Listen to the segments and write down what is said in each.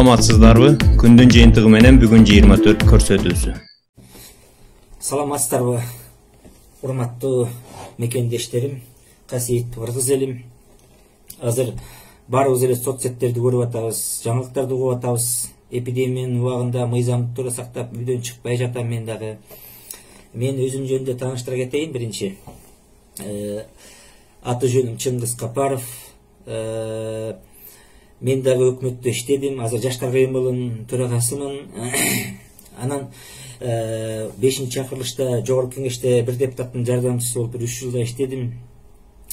Саламатсыздарбы? Күндүн жыйынтыгы менен бүгүн 24 көрсөтүүсү. Саламатсыздарбы? Урматтуу мекендештерим, касиеттүү кыргыз элим. Азыр баарыбыз эле соцсеттерди көрүп атабыз, жаңылыктарды угуп атабыз. Эпидемиянын убагында мыйзамдыкты туура сактап, үйдөн чыкпай жатам мен дагы. Мен өзүм жөнүндө тааныштыра кетейин биринчи. Аты жөнүм Чыңгыз Капаров. Мен дагы өкмөттө иштедим. Азыр Жаштар кыймылынын төрагасымын. Анан 5-чакырылышта жогорку кеңеште бир депутаттын жардамчысы болуп 3 жылда иштедим.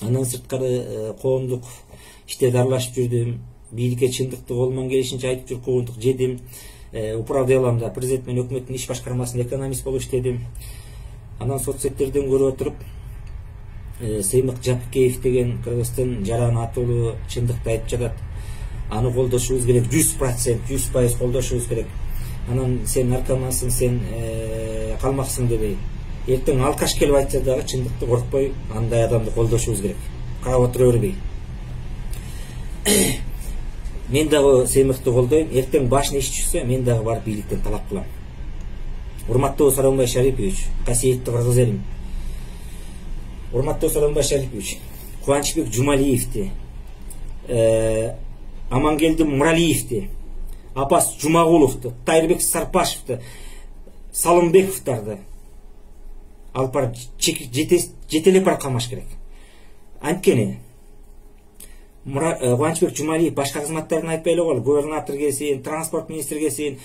Андан сырткары коомдук иштерди аралашып жүрдүм. Бийликке чындыкты колуман келишинче айтып жүрүп коомдук жедим. Управделамда президент менен өкмөттүн иш башкармасында экономист болуп иштедим. Анан соцсеттерден көрүп отуруп Сыймык Жапкеев деген Кыргызстын жаран атуулу чындыкты айтып жатат. Аны колдошубуз керек, 100% колдошубуз керек. Анан сен наркомансың, сен калмаксың дебей. Эртең алкаш келип айтса дагы чындыкты коркпой, андай адамды колдошубуз керек. Карап отура бербей. Мен дагы Сыймыкты колдойм. Эртең башына иш түшсө, мен дагы барып бийликтен талап кылам. Урматтуу Сооронбай Шарипович, касиеттүү кыргыз элим. Урматтуу Сооронбай Шарипович, Кубанычбек Жумалиевди, Амангелди Муралиевди, Апас Жумагуловду, Тайырбек Сарпашевди, Салымбековдарды алып барып жетелеп барып камаш керек. Анткени Кубанычбек Жумалиев башка кызматтарын айтпай эле койгон, губернатор келсин, транспорт министри келсин,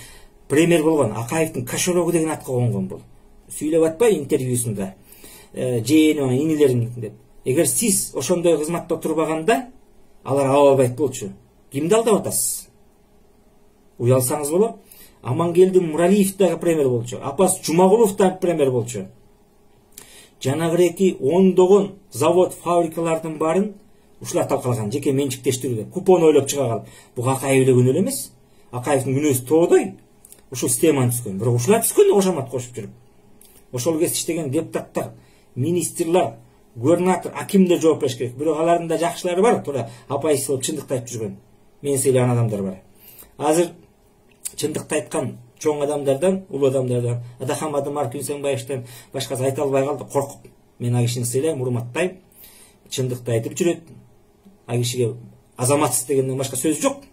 премьер болгон, Акаевдин кошелогу деген атка конгон бул. Сүйлөп атпай интервьюсунда. Жээни инилерим деп. Эгер сиз ошондой кызматта турбаганда, алар ала албайт болчу. Кимди алдап атасыз? Уялсаңыз болот. Амангелди Муралиев дагы премьер болчу. Апас Жумагулов дагы премьер болчу. Жанагыреки ондогон завод, фабрикалардын баарын ушулар талкалаган, жеке менчиктештирүүгө. Купон ойлоп чыга калып. Буга Акаев эле күнөө эмес. Акаевдин күнөөсү тоодой. Ушул системаны түзгөн. Бирок ушулар түзгөн кошомат кошуп жүрүп. Ошол кезде иштеген депутаттар, министрлер, губернатор, акимдер жооп бериш керек. Бирок алардын да жакшылары бар, туура апайсы болуп чындыкты айтып жүргөн. Мен сыйлаган адамдар бар. Азыр чындыкты айткан чоң адамдардан, улуу адамдардан, Адахам Адамар Күнсенбаевден башкасы айта албай калды, коркуп. Мен ал кишини сыйлайм, урматтайм. Чындыкты айтып жүрөт. Ал кишиге азаматсыз дегенден башка сөз жок.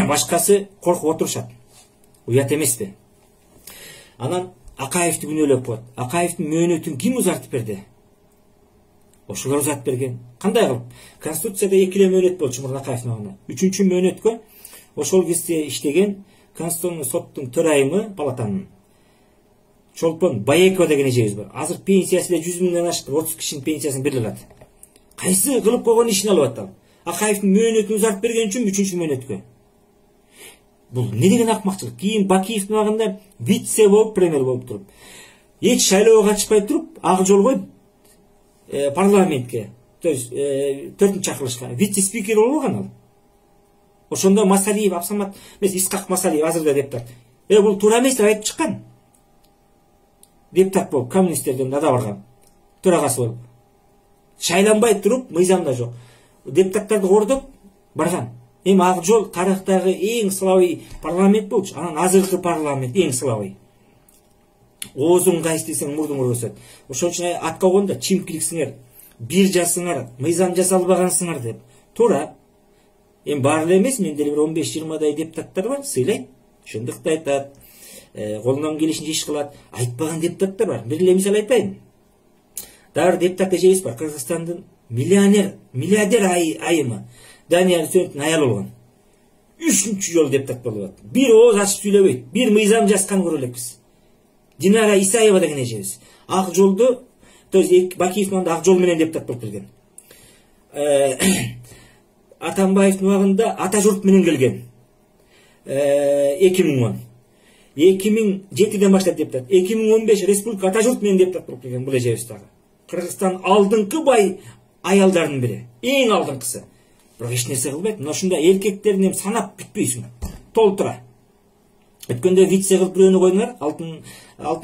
Башкасы коркуп отурушат. Уят эмеспи? Анан Акаевди күнөөлөп коет. Акаевдин мөөнөтүн ким узартып берди? Ошолор узатып берген. Кандай кылып? Конституцияда 2 эле мөөнөт болчу мурда Акаевдин абагында. 3-чү мөөнөткө ошол кезде иштеген Конституционный соттун төрайымы палатанын Чолпон Баекова деген эжебиз бар. Азыр пенсиясы да 100 миңден ашып, 30 кишинин пенсиясын берип алат. Кайсы кылып койгон ишин алып атам? Акаевдин мөөнөтүн узартып берген үчүн 3-чү мөөнөткө. Бул не деген акмакчылык? Кийин Бакиевдин абагында вице болуп, премьер болуп туруп, эч шайлоого катышпай туруп, ак жол коюп парламентке, то есть 4-чакырылышка вице спикер болуп алган ал. Ошондо Масалиев, Абсамат, Исқақ Масалиев азырда депутат. Бул туура эмес деп айтып чыккан. Депутат болуп, коммунисттерден да барган. Төрагасы болуп. Шайланбай туруп, мыйзамда жок. Депутаттарды кордоп барган. Эми ак жол тарыхтагы эң сылабый парламент болчу. Анан азыркы парламент эң сылабый. Оозуң кайсы десең мурдуң өсөт. Ошон үчүн атка койгонда чимкиликсиңер, бир жасыңар, мыйзам жасалбагансыңар деп. Туура. Эми баары эле эмес, менде бир 15-20дай депутаттар бар, сыйлайм. Чындыкты айтат. Колунан келишинче иш кылат. Айтпаган депутаттар бар. Бир эле мисал айтайын. Дагы депутат эжебиз бар, Кыргызстандын миллиардер айымы. Данияр Сөнтүн аял болгон. 3-чү жолу депутат болуп атат. Бир ооз ачып сүйлөбөйт. Бир мыйзам жазган көрө элекпиз. Динара Исаева деген эжебиз. Ак жолду, то есть Бакиевдин ак жол менен депутат болуп келген. Атамбаевдин убагында ата журт менен келген. 2010. 2007ден баштап депутат. 2015 республика ата журт менен депутат болуп келген бул эжебиз дагы. Кыргызстан алдыңкы бай аялдардын бири. Эң алдыңкысы. Бирок эч нерсе кылбайт. Мына ушундай эркектерин эми санап бүтпөйсүң. Толтура. Өткөндө вице кылып бирөөнү койдуңар, Алтын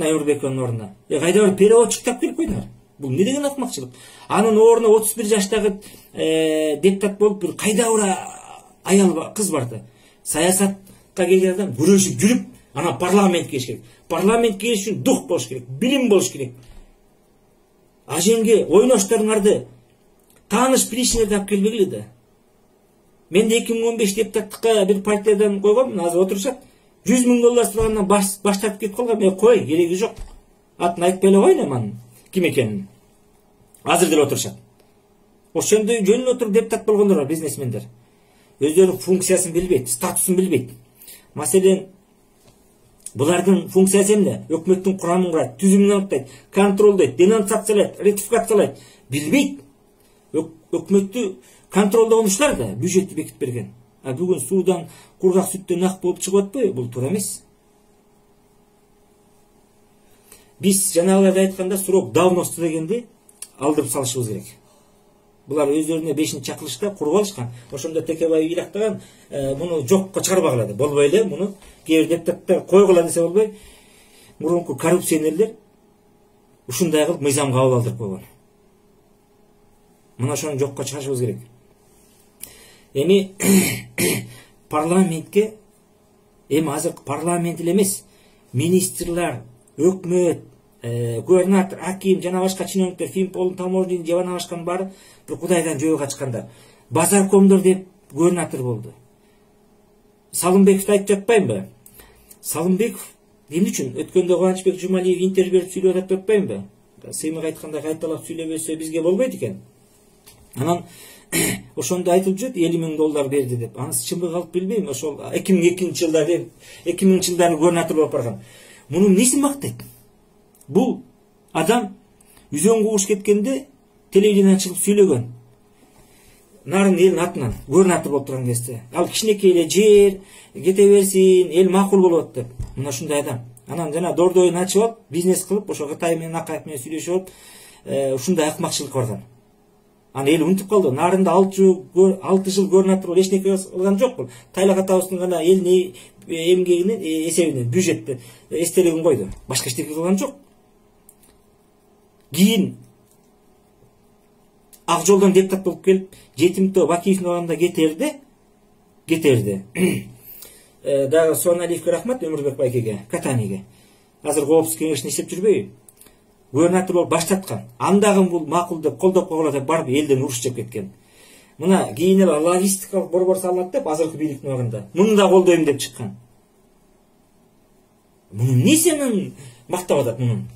Айырбекованын ордуна. Кайда бир переводчик тап келип койдуңар. Бул не деген акмакчылык? Анын ордуна 31 жаштагы депутат болуп, бир кайда бир аял кыз барды. саясатка келген адам күрөшүп жүрүп анан парламентке келиш керек. Парламентке келиш үчүн дух болуш керек, билим болуш керек. Ажеңге ойношторуңарды тааныш билишиңерди алып келбегиле да. Мен де 2015 депутаттыкка бир партиядан койгом, азыр отурушат. 100 000 доллар сурагандан баш тартып кетип калган. Мен кой, кереги жок. Атын айтпай эле коеюн аман ким экенин. Азыр деле отурушат. Ошондой жөн эле отуруп депутат болгондор бар, бизнесмендер. Өздөрүнүн функциясын билбейт, статусун билбейт. Маселен, булардын функциясы эмне? Өкмөттүн курамын курат, түзүмүн аныктайт, контролдойт, денонсациялайт, ратификациялайт. Билбейт. Өкмөттү контролдогон ушулар да, бюджетти бекитип берген. А бүгүн суудан, кургак сүттөн ак болуп чыгып атпайбы? Бул туура эмес. Биз жанагыларда айтканда срок давности дегенди алдырып салышыбыз керек. Булар өздөрүнө 5-чи чакырылышта куруп алышкан. Ошондо Текебаев ыйлактаган, муну жокко чыгарбагыла деп. Болбой эле муну кээ бир депутаттар койгула десе болбой. Мурунку коррупционерлер ушундай кылып мыйзам кабыл алдырып койгон. Мына ошону жокко чыгарышыбыз керек. Эми парламентке, азыр парламент эле эмес, министрлер, өкмөт, губернатор, аким, жана башка чиновниктер, Финпол, таможня, жана башканын баары бир кудайдан жөө качкандар. Базаркомдор деп губернатор болду. Салымбековду айтып жатпаймынбы? Салымбеков эмне үчүн өткөндө Кубанычбек Жумалиев интервью берип сүйлөп атып атпаймынбы? Сыймык айтканда кайталап сүйлөбөсө бизге болбойт экен. Анан ошондо айтылып жүрөт, 50 000 доллар берди деп. Анысы чынбы калып билбейм. Ошол 2002 жылдары губернатор болуп барган. Мунун несин мактайт? Бул адам үзөң кууш кеткенде телевидениеден чыгып сүйлөгөн. Нарын элдин атынан губернатор болуп турган кезде. Ал кичинекей эле жер кете берсин, эл макул болот деп. Мына ушундай адам. Анан жана дордойун ачып алып, бизнес кылып, ошо Кытай менен Акаев менен сүйлөшүп алып, ушундай акмакчылык барган. Аны эл унутуп калды. Нарында 6 жыл губернатор болуп эчнеке кылган жок бул. Тайлак атабыздын гана элдин эмгегинин эсебинен бюджетти эстелигин койду. Башка эчтеке кылган жок. Кийин Ак жолдон депутат болуп келип, Жетимтөө Бакиевдин абагында кетерди. Дагы Суаналиевке рахмат, Өмүрбек байкеге, Катаниге. Азыр коопсуз кеңешин иштеп жүрбөйбү? Губернатор болуп баштаткан. Андагы бул макул деп колдоп койгула деп барып элден уруш чыгып кеткен. Мына кийин эле логистикалык борбор салат деп азыркы бийликтин абагында. Муну да колдойм деп чыккан. Муну несенин мактап атат мунун?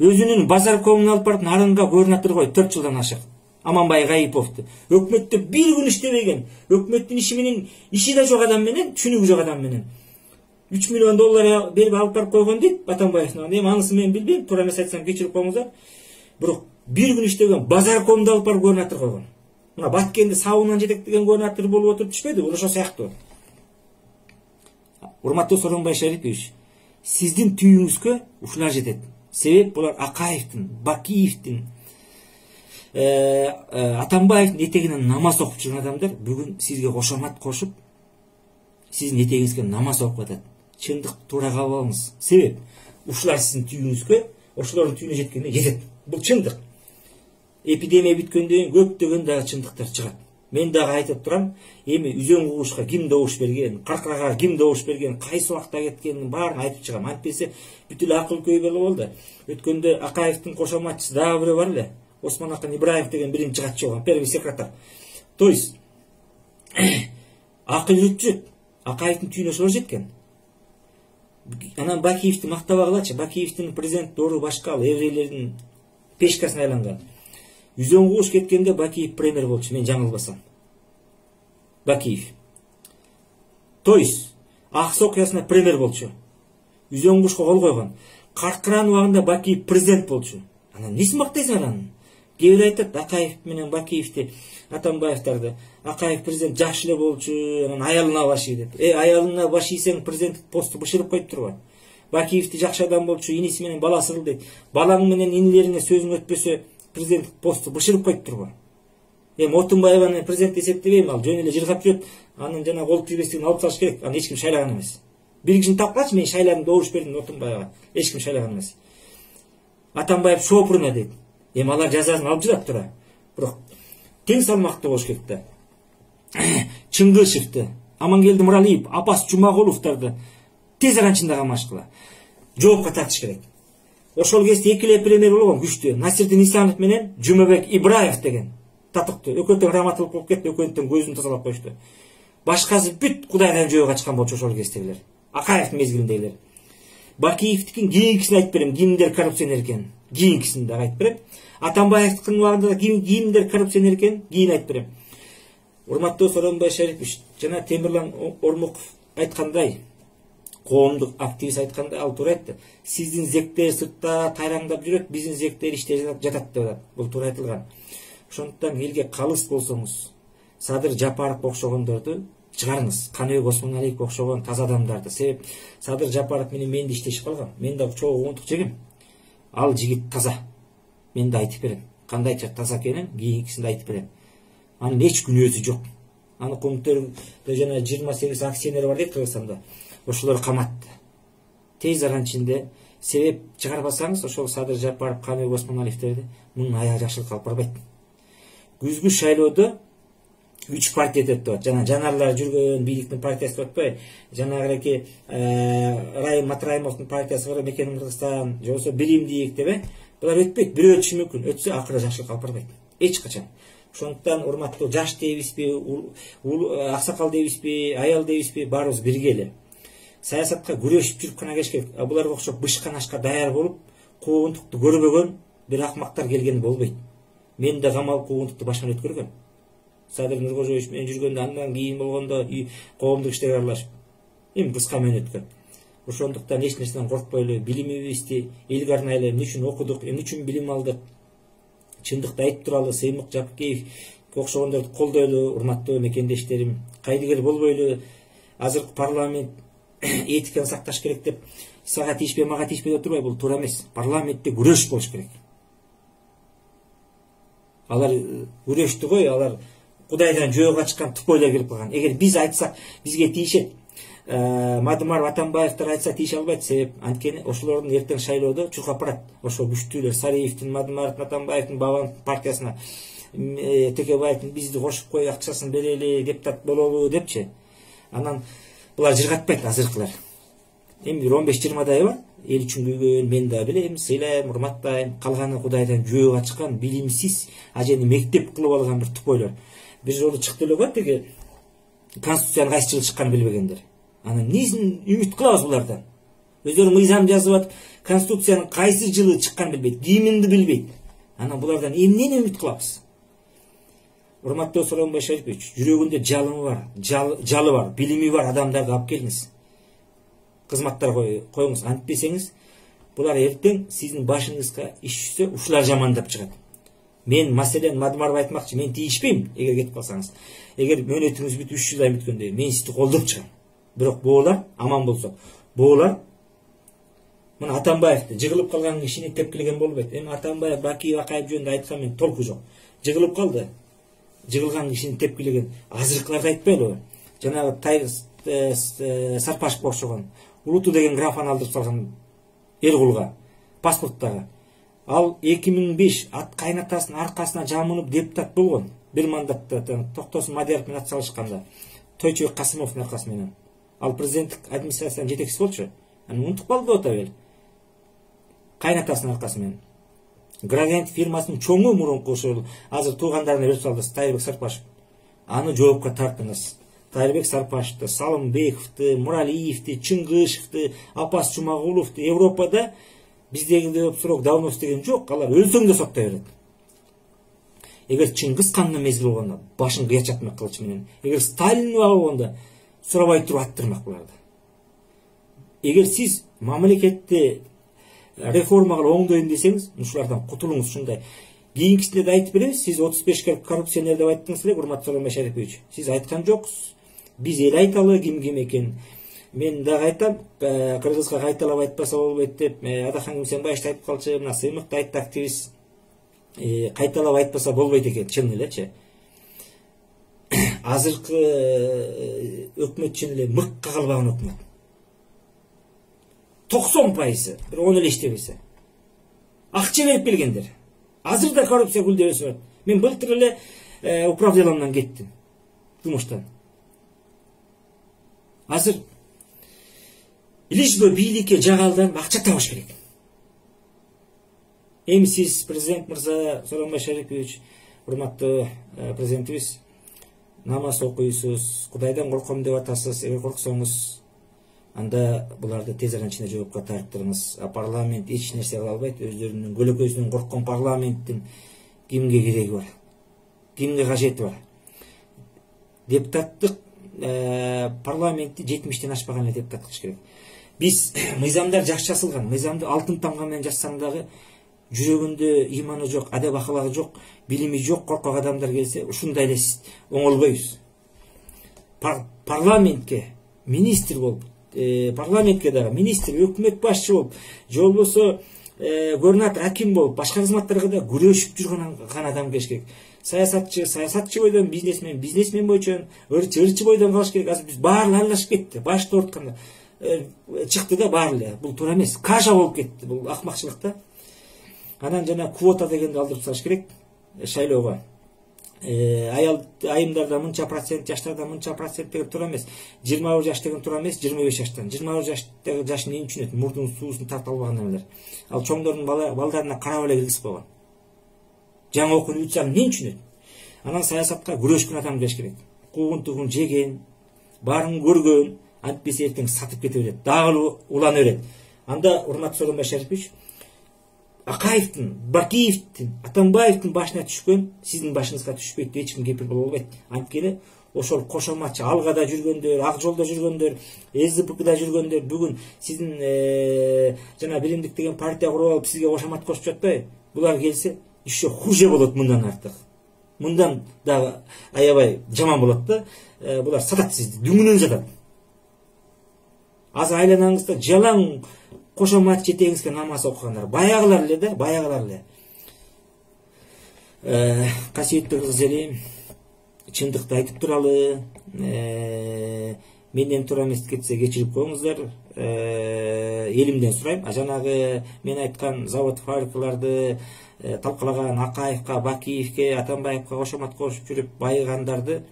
Өзүнүн базаркомун алып барып Нарынга губернатор койду 4 жылдан ашык. Аманбай Гайыповду. Өкмөттө бир күн иштебеген. Өкмөттүн иши менен иши да жок адам менен, түшүнүгү жок адам менен 3 миллион доллар берип алып барып койгон дейт Атамбаевдин. Эми анысы мен билбейм, туура эмес айтсам кечирип коюңуздар. Бирок бир күн иштеген базаркомду алып барып губернатор койгон. Мына Баткенди сабынан жетектеген губернатор болуп отуруп түшпөйдү, ошо сыяктуу. Урматтуу Сооронбай Шарипович, сиздин түйүңүзгө ушулар жетет. Себеп булар Акаевдин, Бакиевдин, Атамбаевдин этегинен намаз окуп жүргөн адамдар бүгүн сизге кошомат кошуп, сиздин этегиңизге намаз окуп атат. Чындык туура кабыл алыңыз. Себеп ушулар сиздин түйүңүзгө, ошолордун түйүнө жеткенде жетет. Бул чындык. Эпидемия бүткөндөн кийин көптөгөн дагы чындыктар чыгат. Мен дагы айтып турам, эми үзөң кугушка ким добуш берген, Каркарага ким добуш берген, кайсы убакта кеткенин баарын айтып чыгам. Антпесе бүт эле акыл көйгөй болду. Өткөндө Акаевдин кошоматчысы дагы бирөө бар эле. Осман Акын Ибраев деген биринчи катчы болгон, первый секретарь. То есть акыл жүрүп Акаевдин түйүнө ошолор жеткен. Анан Бакиевди мактабагылачы, Бакиевдин президент дору башка ал еврейлердин пешкасына айланган. Үзөң кууш кеткенде Бакиев премьер болчу, мен жаңылбасам. Бакиев. То есть Аксы окуясына премьер болчу. Үзөң куушка кол койгон. Каркыранын убагында Бакиев президент болчу. Анан несин мактайсың анан? Кээ бир айтат Акаев менен Бакиевди, Атамбаевдарды. Акаев президент жакшы эле болчу, анан аялына башый деп. Аялына башыйсаң президент посту бышырып коюп турбу? Бакиевди жакшы адам болчу, иниси менен баласы ырыл дейт. Балаң менен инилериңе сөзүң өтпөсө президент посту бышырып коюп турбу? Эми Отунбаеваны президент эсептебейм, ал жөн эле жыргап жүрөт. Анын жана кол тийбестигин алып салыш керек. Аны эч ким шайлаган эмес. Бир кишини тапкачы, мен шайладым, добуш бердим Отунбаевга. Эч ким шайлаган эмес. Атамбаев шопуруна дейт. Эми алар жазасын алып жатат тура. Бирок тең салмактуу болуш керек да. Чыңгышевди, Амангелди Муралиев, Апас Жумагуловдорду тез аранчында камашкыла. Жоопко тартыш керек. Ошол кезде эки эле премьер болгон күчтүү. Насирдин Исанов менен Жумабек Ибраев деген татыктуу. Экөөтөн раматылык болуп кетти, экөөтөн көзүн тазалап коюшту. Башкасы бүт Кудайдан жөө качкан болчу ошол кездегилер. Акаевдин мезгилиндегилер. Бакиевдикин кийинкисин айтып берем, кимдер коррупционер экенин. Кийинкисин да айтып берем. Атамбаевдикин убагында кимдер коррупционер экенин кийин айтып берем. Урматтуу Сооронбай Шарипович жана Темирлан Ормуков айткандай, коомдук активист айткандай, ал туура айтты. Сиздин зектер сыртта тайраңдап жүрөт, биздин зектер иште жатат деп атат. Бул туура айтылган. Ошондуктан элге калыс болсоңуз, Садыр Жапаров окшогондорду чыгарыңыз. Каныбек Осмоналиев окшогон таза адамдарды. Себеп Садыр Жапаров менен мен иштешип калгам. Мен да чогуу онтук жегем. Ал жигит таза. Мен да айтып берем. Кандайча таза экенин кийинкисинде айтып берем. Анын эч күнөөсү жок. Аны комитетте жана 28 акционер бар дейт Кыргызстанда. Ошолор каматты. Тез аран ичинде себеп чыгарбасаңыз, ошол Садыр Жапаров, Каныбек Осмоналиевтерди мунун аягы жакшылыкка алып барбайт. Күзгү шайлоодо 3 партия деп атат. Жана жанарлар жүргөн бийликтин партиясы деп атпайбы? Жанагыраки Райым Матраимовдун партиясы бар, Мекенин Кыргызстан, же болбосо Билимдик деп, булар өтпөйт. Бирөө өтүшү мүмкүн. Өтсө акыры жакшылыкка алып барбайт. Эч качан. Ошондуктан урматтуу жаш дейбизби, аксакал дейбизби, аял дейбизби, баарыбыз бирге эле саясатка күрөшүп жүрүп гана келиш керек. Буларга окшоп бышкан ашка даяр болуп, куугунтукту көрбөгөн бир акмактар келген болбойт. Мен да камал куугунтукту башынан өткөргөм. Садыр Нуркожоевич менен жүргөндө, андан кийин болгондо коомдук иштерге аралашып, эми кыска мөөнөткө. Ошондуктан эч нерседен коркпойлу, билимибизди элге арнайлы, эмне үчүн окудук, эмне үчүн билим алдык, чындыкты айтып туралы, Сеймук Жапкеев окшогондорду колдойлу, урматтуу мекендештерим, кайдыгер болбойлу, азыркы парламент этиканы сакташ керек деп сага тийишпей, мага тийишпей отурбай, бул туура эмес. Парламентте күрөш болуш керек. Алар күрөштү кой, алар Кудайдан жөө качкан тупойлор келип калган. Эгер биз айтсак, бизге тийишет. Мадымаров, Атамбаевдер айтса тийише албайт. Себеп анткени ошолордун эртең шайлоодо чуркап барат. Ошол күчтүүлөр Сариевдин, Мадымаровдун, Атамбаевдин, Бабановдун партиясына Текебаевдин бизди кошуп кой, акчасын берели, депутат бололу депчи. Анан булар жыргатпайт азыркылар. Эми 15-20 бар. Эл үчүн күйгөн, мен да билем, сыйлайм, урматтайм. Калганы Кудайдан жөө качкан, билимсиз, ажени мектеп кылып алган бир тупойлор. Бир жолу чыкты эле го, теги Конституциянын кайсы жылы чыкканын билбегендер. Анан эмнесин үмүт кылабыз булардан? Өздөрү мыйзам жазып атып, Конституциянын кайсы жылы чыкканын билбейт, киминди билбейт. Анан булардан эмнени үмүт кылабыз? Урматтуу Сооронбай Шарипович, жүрөгүндө жалы бар, билими бар адамдарды алып келиңиз. Кызматтар коюңуз. Антпесеңиз, булар эртең сиздин башыңызга иш түшсө, ушулар жамандап чыгат. Мен маселен Мадымаров айтмакчы, мен тийишпейм эгер кетип калсаңыз. Эгер мөөнөтүңүз бүтүп 3 жыл бүткөндө, мен сизди колдоп чыгам. Бирок буолар аман болсо, буолар мына Атамбаевди жыгылып калган кишини тепкилеген болбойт. Эми Атамбаев, Бакиев, Акаев жөнүндө айткан мен толку жок. Жыгылып калды. Жыгылган кишини тепкилеген азыркыларды айтпайлыбы? Жанагы Сарпашевге окшогон Улуту деген графаны алдырып салган эл кулга паспорттагы. Ал 2005 ат кайнатасынын аркасына жамынып депутат болгон. Бир мандатта Токтосун Мадияров менен ат салышканда Тойчубек Касымовдун аркасы менен. Ал президенттик администрациянын жетекчиси болчу. Аны унутуп калды деп атабел. Кайнатасынын аркасы менен. Градиент фирмасынын чоңу мурунку ошол азыр туугандарына берип салды Тайырбек Сарпашев. Аны жоопко тартыңыз. Тайырбек Сарпашевди, Салымбековду, Муралиевди, Чыңгышевди, Апас Жумагуловду Европада биздегидей срок давност деген жок. Алар өлсөң да соттой берет. Эгер Чыңгыз хандын мезгили болгондо башын кыя чапмак кылыч менен, эгер Сталин болгондо сурабай туруп аттырмак буларды. Эгер сиз мамлекетти реформа кылып оңдойм десеңиз, ушулардан кутулуңуз. Ушундай кийинкисинде да айтып беребиз. Сиз 35 коррупционер деп айттыңыз эле, урматтуу Сооронбай Шарипович. Сиз айткан жоксуз. Биз эл айталы ким экен. Мен дагы айтам, кыргызга кайталап айтпаса болбойт деп, Адахан Кимсенбаевич айтып калчу, мына Сыймык да айтты, активист. Кайталап айтпаса болбойт экен, чын элечи. Азыркы өкмөт чын эле мыкка калбаган өкмөт. 90% бир 10 эле иштебесе. Акча берип келгендер. Азыр да коррупция гүлдөп өсүп. Мен былтыр эле управделомдон кеттим. Жумуштан. азыр лишь бы бийликке жагалдан акча табыш керек. Эми сиз президент мырза Сооронбай Шарипович, урматтуу президентибиз, намаз окуйсуз, Кудайдан корком деп атасыз. Эгер корксоңуз, анда буларды тез арада ичине жоопко тартырыңыз. Парламент эч нерсе кыла албайт. Өздөрүнүн көлөкөсүнөн корккон парламенттин кимге кереги бар? Кимге кажети бар? Депутаттык парламентти 70тен ашпаган эле депутат кылыш керек. Биз мыйзамдар жакшы жазылган. Мыйзамды алтын тамга менен жазсаң дагы жүрөгүндө иманы жок, адеп акылагы жок, билими жок коркок адамдар келсе, ушундай эле оңолбойбуз. Парламентке министр болуп, парламентке дагы министр, өкмөт башчы болуп, же болбосо губернатор, аким болуп, башка кызматтарга да күрөшүп жүргөн адам келиш керек. Саясатчы бойдон бизнесмен бойчон, ырчы бойдон калыш керек. Азыр биз баары аралашып кетти. Башты ортканда чыкты да баары эле. Бул туура эмес. Кажа болуп кетти. Бул акмакчылык да. Анан жана квота дегенди алдырып салыш керек шайлоого. Айымдарда мынча процент, жаштарда мынча процент деген туура эмес. 21 жаш деген туура эмес, 25 жаштан. 21 жаштагы жаш эмне үчүн мурдун суусун тарта албаган эмелер. Ал чоңдордун балдарына карап эле киргизип койгон. Жаңа окууну үтсөм эмне үчүн? Анан саясатка күрөшкөн адам келиш керек. Куугун-тугун жеген, баарын көргөн, антпесе эртең сатып кете берет, дагы улана берет. Анда урматтуу Сооронбай Шарипович, Акаевдин, Бакиевдин, Атамбаевдин башына түшкөн сиздин башыңызга түшпөйт деп эч ким кепил боло албайт. Анткени ошол кошоматчы Алгада жүргөндөр, Ак жолдо жүргөндөр, СДПКда жүргөндөр бүгүн сиздин жана Биримдик деген партия куруп алып сизге кошомат кошуп жатпайбы? Булар келсе еще хуже болот мындан артык. Мындан дагы аябай жаман болот да. Булар сатат сизди, дүңүнөн сатат. Азыр айланаңызда жалаң кошомат жетегиңизге намаз окугандар, баягылар эле да, баягылар эле. Касиеттүү кыргыз эли, чындыкты айтып туралы, менден туура эмес кетсе кечирип коюңуздар. Элимден сурайм. Жанагы мен айткан завод фабрикаларды талкалаган Акаевка, Бакиевке, Атамбаевка кошомат кошуп жүрүп байыгандарды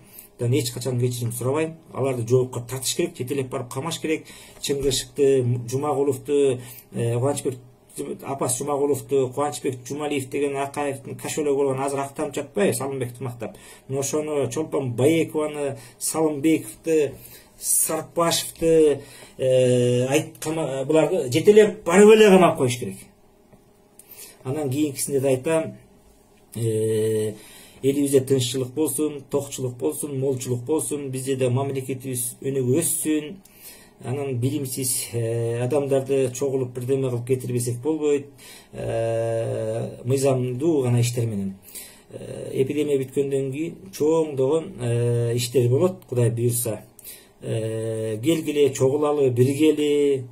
эч качан кечирим сурабайм. Аларды жоопко тартыш керек, жетелеп барып камаш керек. Чыңгышыкты, Жумагуловду, Кубанычбек Апас Жумагуловду, Кубанычбек Жумалиев деген Акаевдин кошелеги болгон азыр актанып жатпайбы, Салымбековду мактап. Ошону Чолпон Баекованы, Салымбековду, Сарпашевду буларды жетелеп барып эле камап коюш керек. Анан кийинкисинде да айтам, элибизде тынччылык болсун, токчулук болсун, молчулук болсун, бизде да мамлекетибиз өнүгүп өссүн. Анан билимсиз адамдарды чогулуп бирдеме кылып кетирбесек болбойт. Мыйзамдуу гана иштер менен. Эпидемия бүткөндөн кийин чоңдогон иштер болот, Кудай буйрса. Келгиле, чогулалы, биргели,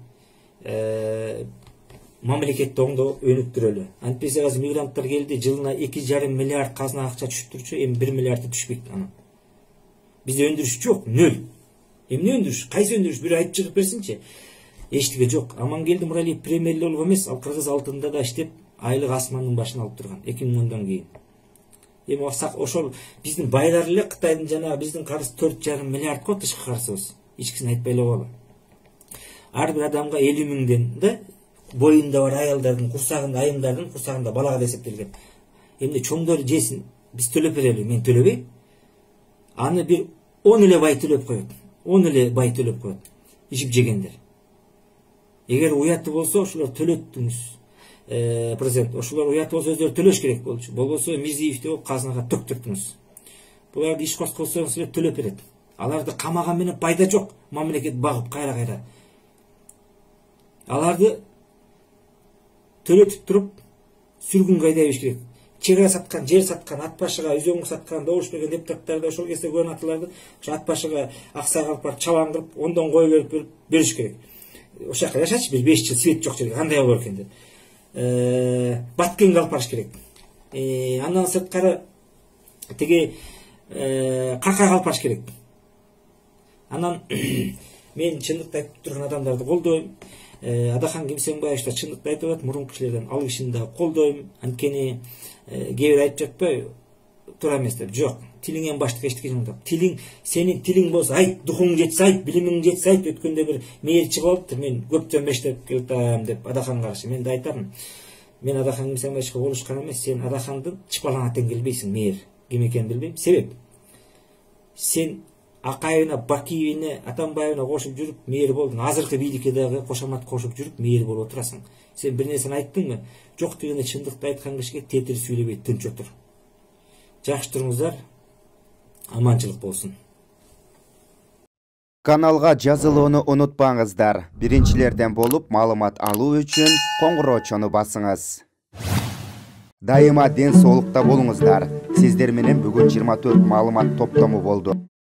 мамлекетти оңдоп өнүктүрөлү. Антпесе азыр мигранттар келди, жылына 2,5 миллиард казына акча түшүп турчу, эми 1 миллиардты түшпөйт анан. Бизде өндүрүш жок, нөл. Эмне өндүрүш? Кайсы өндүрүш? Бир айтып чыгып берсинчи. Эчтеге жок. Амангелди Муралиев премьер болгон эмес, ал кыргыз алтынында да иштеп, айлык асмандын башына алып турган 2010 кийин. Эми ошол биздин байлар эле Кытайдын жана биздин карыз 4,5 миллиард го тышкы карызыбыз. Ичкисин айтпай эле коелу. Ар бир адамга 50 миңден да боюнда бар аялдардын курсагында, айымдардын курсагында балага эсептелген. Эмне чоңдор жесин, биз төлөп берели, мен төлөбөйм. Аны бир 10 эле бай төлөп коет. 10 эле бай төлөп коет. Ишип жегендер. Эгер уяты болсо, ошолор төлөттүңүз. Президент, ошолор уяты болсо өздөрү төлөш керек болчу. Болбосо Мирзиевди болуп казынага төктүртүңүз. Буларды иш коскосоңуз эле төлөп берет. Аларды камаган менен пайда жок. Мамлекет багып кайра-кайра. Аларды төлөтүп туруп сүргүнгө айдайбыш керек. Чегара саткан, жер саткан, ат башыга үзөңгү саткан, добуш берген депутаттарды, ошол кезде губернаторлорду ат башыга аксайга алып барып чабан кылып, ондон кой берип бериш керек. Ошол жака жашачы, бир 5 жыл свет жок жерге кандай болор экен деп. Баткенге алып барыш керек. Андан сырткары тиги Какайга алып барыш керек. Анан мен чындыкты айтып турган адамдарды колдойм. Адахан Кимсенбаев да чындыкты айтып атат, мурунку кишилерден ал кишини да колдойм. Анткени кээ бир айтып жатпайбы, туура эмес деп. Жок, тилиңен баштык эчтеке жок. Тилиң, сенин тилиң болсо, айт, духуң жетсе айт, билимиң жетсе айт. Өткөндө бир мээрчи чыгып алыптыр, мен көптөн бештеп келатам деп Адахан каршы. Мен да айтам, мен Адаханды сен ешке болушкан эмес, сен Адаханды чыпалаңа тең келбейсиң, мээр ким экенин билбейм. Себеп, сен Акаевина, Бакиевине, Атамбаевина кошуп жүрүп мээр болдуң. Азыркы бийликке дагы кошомат кошуп жүрүп мээр болуп отурасың. Сен бир нерсени айттыңбы? Жок дегенде чындыкты айткан кишиге тетир сүйлөбөй тынч отур. Жакшы туруңуздар. Аманчылык болсун. Каналга жазылууну унутпаңыздар. Биринчилерден болуп маалымат алуу үчүн коңгуроочону басыңыз. Дайыма ден соолукта болуңуздар. Сиздер менен бүгүн 24 маалымат топтому болду.